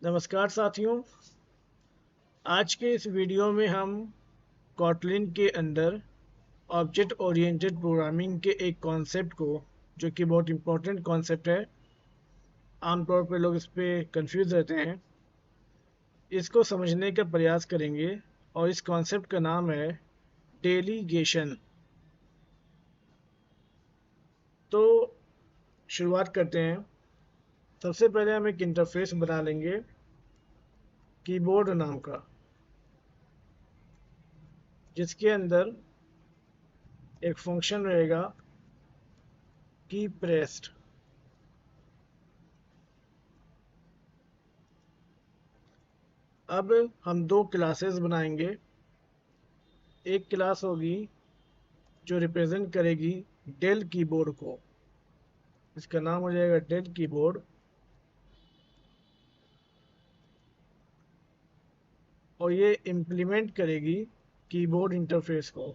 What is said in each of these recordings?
नमस्कार साथियों। आज के इस वीडियो में हम कॉटलिन के अंदर ऑब्जेक्ट ओरिएंटेड प्रोग्रामिंग के एक कॉन्सेप्ट को, जो कि बहुत इम्पोर्टेंट कॉन्सेप्ट है, आमतौर पर लोग इस पे कंफ्यूज रहते हैं, इसको समझने का प्रयास करेंगे। और इस कॉन्सेप्ट का नाम है डेलीगेशन। तो शुरुआत करते हैं। सबसे पहले हम एक इंटरफेस बना लेंगे कीबोर्ड नाम का, जिसके अंदर एक फंक्शन रहेगा की प्रेस्ड। अब हम दो क्लासेस बनाएंगे। एक क्लास होगी जो रिप्रेजेंट करेगी डेल कीबोर्ड को, इसका नाम हो जाएगा डेल कीबोर्ड। और ये इम्प्लीमेंट करेगी कीबोर्ड इंटरफेस को।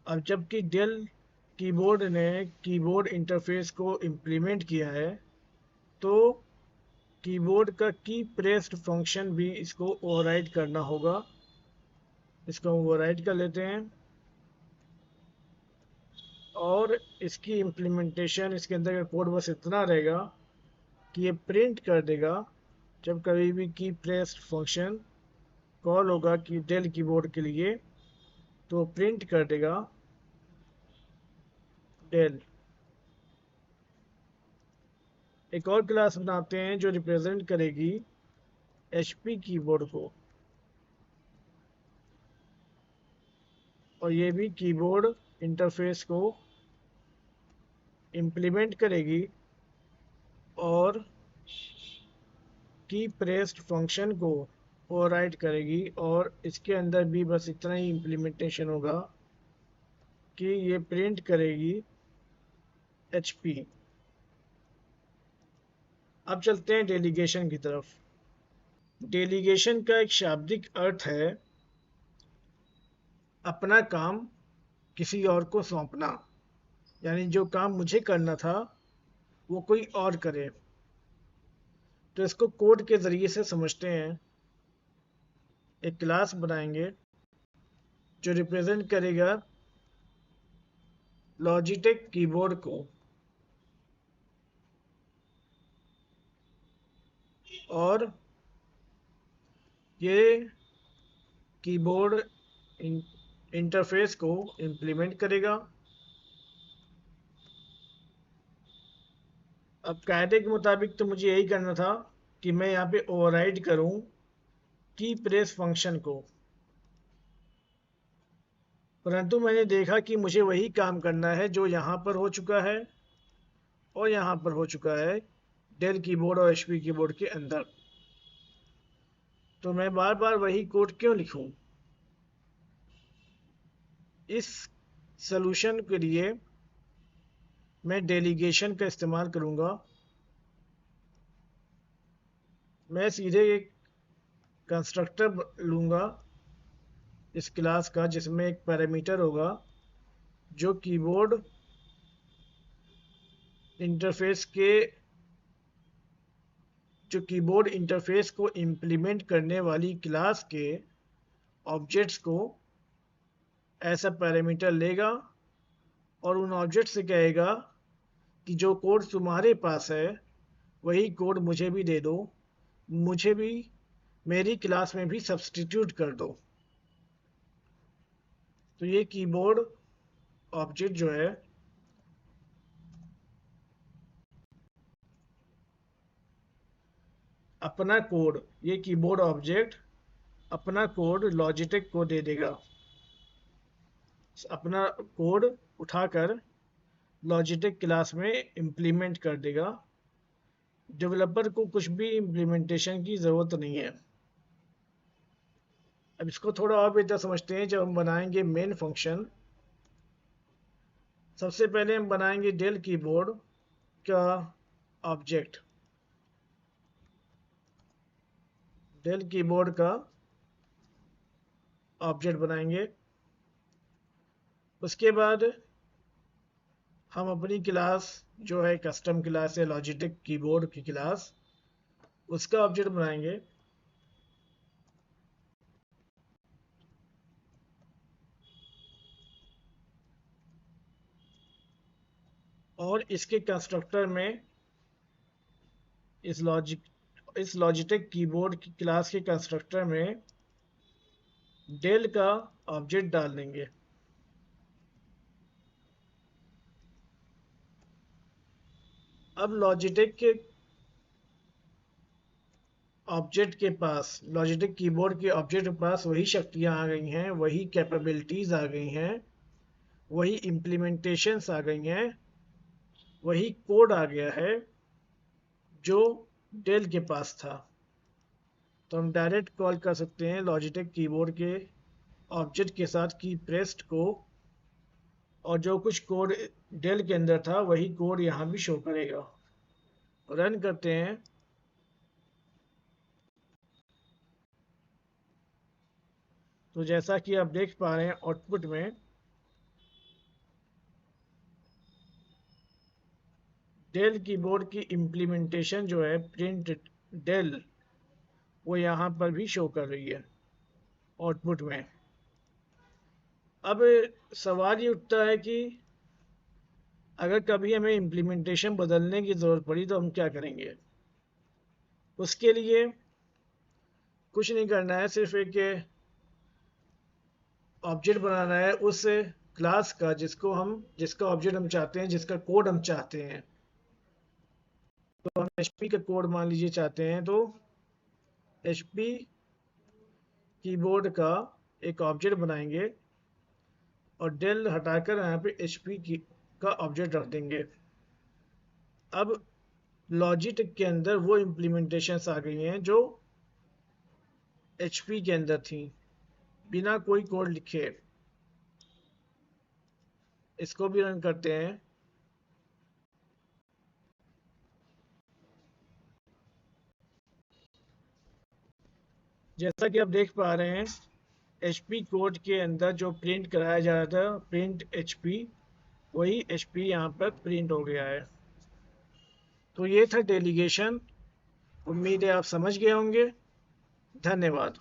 अब जबकि डेल कीबोर्ड ने कीबोर्ड इंटरफेस को इम्प्लीमेंट किया है, तो कीबोर्ड का की प्रेस्ड फंक्शन भी इसको ओवरराइड करना होगा। इसको हम ओवरराइड कर लेते हैं। और इसकी इम्प्लीमेंटेशन, इसके अंदर का कोड बस इतना रहेगा कि ये प्रिंट कर देगा जब कभी भी की प्रेस्ड फंक्शन कॉल होगा कि डेल कीबोर्ड के लिए, तो प्रिंट कर देगा डेल। एक और क्लास बनाते हैं जो रिप्रेजेंट करेगी एचपी कीबोर्ड को, और ये भी कीबोर्ड इंटरफेस को इम्प्लीमेंट करेगी और की प्रेस्ड फंक्शन को ओवरराइड करेगी। और इसके अंदर भी बस इतना ही इम्प्लीमेंटेशन होगा कि ये प्रिंट करेगी एचपी। अब चलते हैं डेलीगेशन की तरफ। डेलीगेशन का एक शाब्दिक अर्थ है अपना काम किसी और को सौंपना, यानी जो काम मुझे करना था वो कोई और करे। तो इसको कोड के ज़रिए से समझते हैं। एक क्लास बनाएंगे जो रिप्रेजेंट करेगा लॉजिटेक कीबोर्ड को, और ये कीबोर्ड इंटरफेस को इम्प्लीमेंट करेगा। अब कायदे के मुताबिक तो मुझे यही करना था कि मैं यहाँ पे ओवरराइड करूँ की प्रेस फंक्शन को, परंतु मैंने देखा कि मुझे वही काम करना है जो यहाँ पर हो चुका है और यहाँ पर हो चुका है डेल कीबोर्ड और एचपी कीबोर्ड के अंदर। तो मैं बार बार वही कोड क्यों लिखूं? इस सॉल्यूशन के लिए मैं डेलीगेशन का इस्तेमाल करूंगा। मैं सीधे एक कंस्ट्रक्टर लूंगा इस क्लास का, जिसमें एक पैरामीटर होगा जो कीबोर्ड इंटरफेस के जो कीबोर्ड इंटरफेस को इम्प्लीमेंट करने वाली क्लास के ऑब्जेक्ट्स को ऐसा पैरामीटर लेगा और उन ऑब्जेक्ट से कहेगा कि जो कोड तुम्हारे पास है वही कोड मुझे भी दे दो, मुझे भी मेरी क्लास में भी सब्स्टिट्यूट कर दो। तो ये कीबोर्ड ऑब्जेक्ट जो है अपना कोड, ये कीबोर्ड ऑब्जेक्ट अपना कोड लॉजिटेक को दे देगा। अपना कोड उठाकर लॉजिटेक क्लास में इम्प्लीमेंट कर देगा। डेवलपर को कुछ भी इम्प्लीमेंटेशन की ज़रूरत नहीं है। अब इसको थोड़ा और बेहतर समझते हैं। जब हम बनाएंगे मेन फंक्शन, सबसे पहले हम बनाएंगे डेल कीबोर्ड का ऑब्जेक्ट, डेल कीबोर्ड का ऑब्जेक्ट बनाएंगे। उसके बाद हम अपनी क्लास जो है कस्टम क्लास है लॉजिटेक कीबोर्ड की क्लास, उसका ऑब्जेक्ट बनाएंगे। और इसके कंस्ट्रक्टर में इस लॉजिटेक कीबोर्ड की क्लास के कंस्ट्रक्टर में डेल का ऑब्जेक्ट डाल देंगे। अब लॉजिटेक कीबोर्ड के ऑब्जेक्ट के पास वही शक्तियां आ गई हैं, वही कैपेबिलिटीज आ गई हैं, वही इम्प्लीमेंटेशंस आ गई हैं, वही कोड आ गया है जो डेल के पास था। तो हम डायरेक्ट कॉल कर सकते हैं लॉजिटेक कीबोर्ड के ऑब्जेक्ट के साथ की प्रेस्ट को, और जो कुछ कोड डेल के अंदर था वही कोड यहाँ भी शो करेगा। रन करते हैं। तो जैसा कि आप देख पा रहे हैं आउटपुट में डेल कीबोर्ड की इम्प्लीमेंटेशन जो है प्रिंट डेल, वो यहाँ पर भी शो कर रही है आउटपुट में। अब सवाल ये उठता है कि अगर कभी हमें इम्प्लीमेंटेशन बदलने की ज़रूरत पड़ी तो हम क्या करेंगे। उसके लिए कुछ नहीं करना है, सिर्फ एक ऑब्जेक्ट बनाना है उस क्लास का जिसका ऑब्जेक्ट हम चाहते हैं, जिसका कोड हम चाहते हैं। तो हम एचपी का कोड मान लीजिए चाहते हैं, तो एचपी कीबोर्ड का एक ऑब्जेक्ट बनाएंगे और डेल हटाकर यहाँ पे एचपी की का ऑब्जेक्ट रख देंगे। अब लॉजिटेक के अंदर वो इम्प्लीमेंटेशंस आ गई हैं जो एचपी के अंदर थी, बिना कोई कोड लिखे। इसको भी रन करते हैं। जैसा कि आप देख पा रहे हैं एचपी कोड के अंदर जो प्रिंट कराया जा रहा था प्रिंट एचपी, वही एचपी यहाँ पर प्रिंट हो गया है। तो ये था डेलीगेशन। उम्मीद है आप समझ गए होंगे। धन्यवाद।